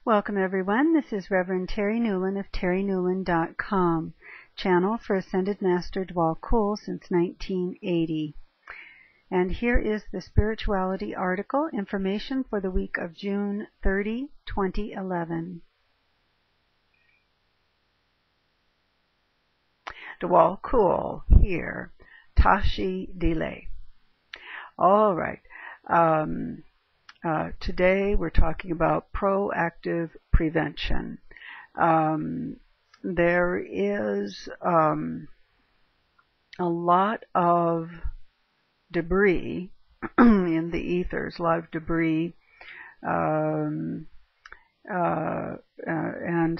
Welcome everyone, this is Reverend Terri Newlon of TerriNewlon.com, channel for Ascended Master Djwhal Khul since 1980. And here is the spirituality article, information for the week of June 30, 2011. Djwhal Khul here, Tashi delay. All right. Today we're talking about proactive prevention. There is a lot of debris in the ethers, a lot of debris, and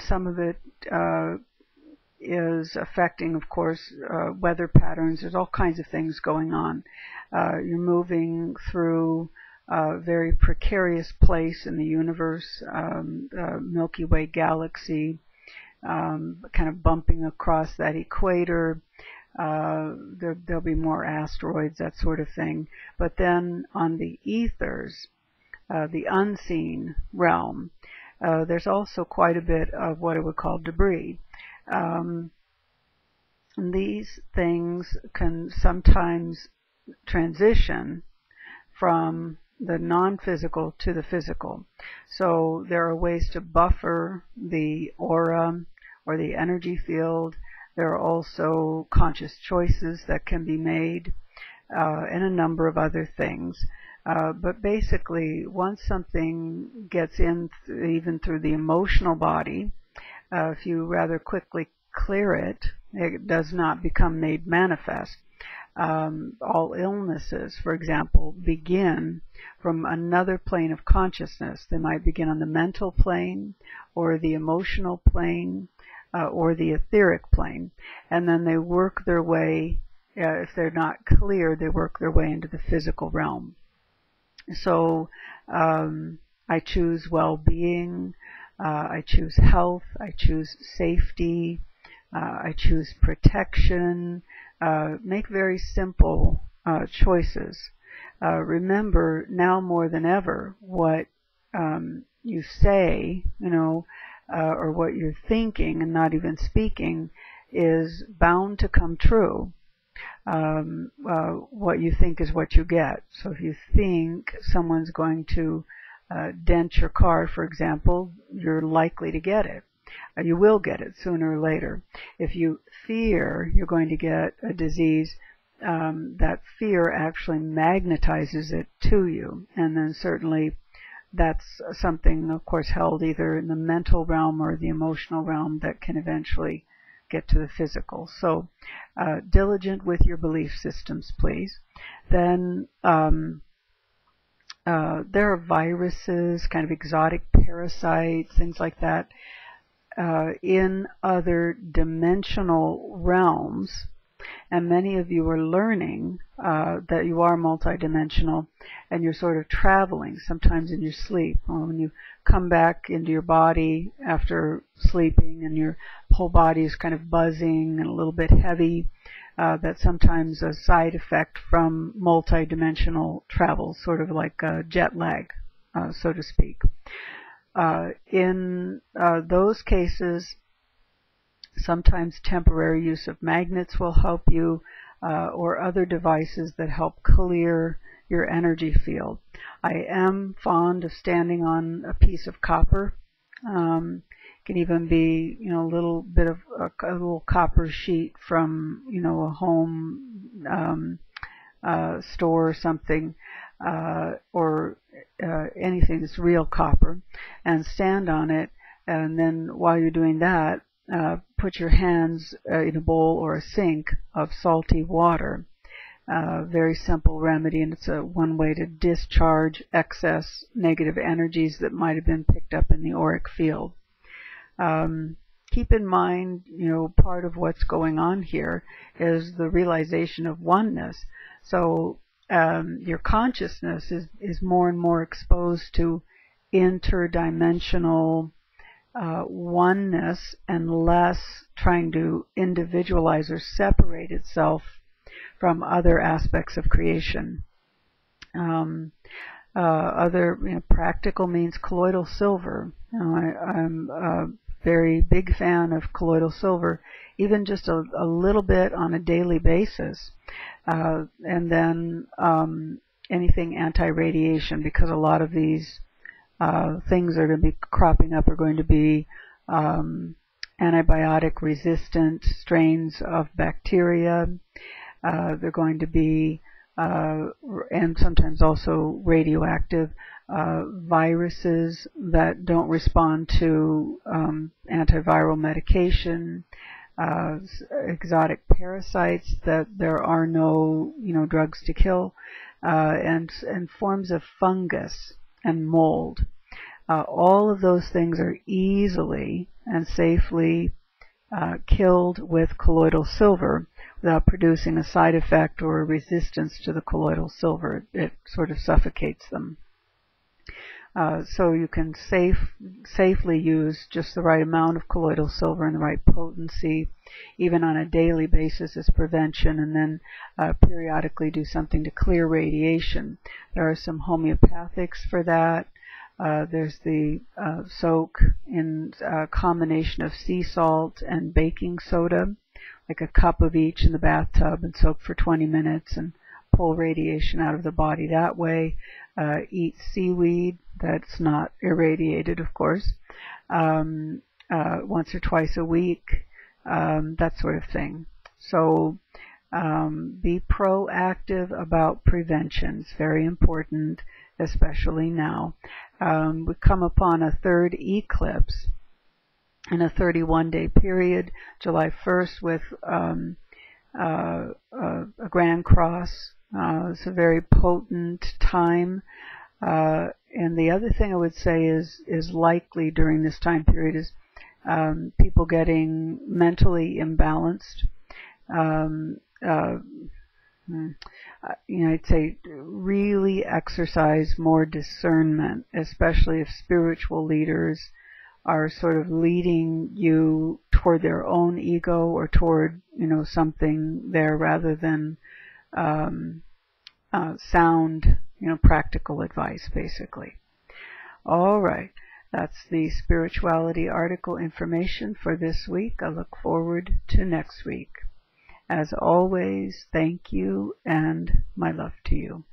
some of it is affecting, of course, weather patterns. There's all kinds of things going on. You're moving through a very precarious place in the universe, Milky Way galaxy, kind of bumping across that equator. There'll be more asteroids, that sort of thing. But then on the ethers, the unseen realm, there's also quite a bit of what I would call debris. These things can sometimes transition from the non-physical to the physical. So there are ways to buffer the aura or the energy field. There are also conscious choices that can be made, and a number of other things. But basically, once something gets in, even through the emotional body, if you rather quickly clear it, it does not become made manifest. All illnesses, for example, begin from another plane of consciousness. They might begin on the mental plane or the emotional plane or the etheric plane, and then they work their way, if they're not clear, they work their way into the physical realm. So I choose well-being, I choose health, I choose safety, I choose protection. Make very simple choices. Remember, now more than ever, what you say, or what you're thinking and not even speaking is bound to come true. What you think is what you get. So if you think someone's going to dent your car, for example, you're likely to get it. You will get it sooner or later. If you fear you're going to get a disease, that fear actually magnetizes it to you. And then certainly that's something, of course, held either in the mental realm or the emotional realm that can eventually get to the physical. So diligent with your belief systems, please. Then there are viruses, kind of exotic parasites, things like that, in other dimensional realms, and many of you are learning that you are multidimensional, and you're sort of traveling sometimes in your sleep. When you come back into your body after sleeping and your whole body is kind of buzzing and a little bit heavy, that's sometimes a side effect from multidimensional travel, sort of like jet lag, so to speak. In those cases, sometimes temporary use of magnets will help you, or other devices that help clear your energy field. I am fond of standing on a piece of copper. Can even be, a little bit of a little copper sheet from, a home store or something, or anything that's real copper, and stand on it. And then while you're doing that, put your hands in a bowl or a sink of salty water. Very simple remedy, and it's one way to discharge excess negative energies that might have been picked up in the auric field. Keep in mind, part of what's going on here is the realization of oneness. So your consciousness is more and more exposed to interdimensional oneness, and less trying to individualize or separate itself from other aspects of creation. Other practical means colloidal silver. I'm a very big fan of colloidal silver, even just a little bit on a daily basis. And then anything anti-radiation, because a lot of these things are going to be cropping up are going to be antibiotic resistant strains of bacteria. They're going to be and sometimes also radioactive viruses that don't respond to antiviral medication, exotic parasites that there are no drugs to kill, and forms of fungus and mold. All of those things are easily and safely killed with colloidal silver without producing a side effect or a resistance to the colloidal silver. It sort of suffocates them. So you can safely use just the right amount of colloidal silver and the right potency, even on a daily basis as prevention, and then periodically do something to clear radiation. There are some homeopathics for that. There's the soak in a combination of sea salt and baking soda, like a cup of each in the bathtub, and soak for 20 minutes and pull radiation out of the body that way. Eat seaweed that's not irradiated, of course, once or twice a week, that sort of thing. So be proactive about prevention. It's very important, especially now. We come upon a third eclipse in a 31-day period, July 1st, with a grand cross. It's a very potent time. And the other thing I would say is likely during this time period is people getting mentally imbalanced. I'd say really exercise more discernment, especially if spiritual leaders are sort of leading you toward their own ego or toward something there rather than sound practical advice, basically. All right, that's the spirituality article information for this week. I look forward to next week. As always, thank you and my love to you.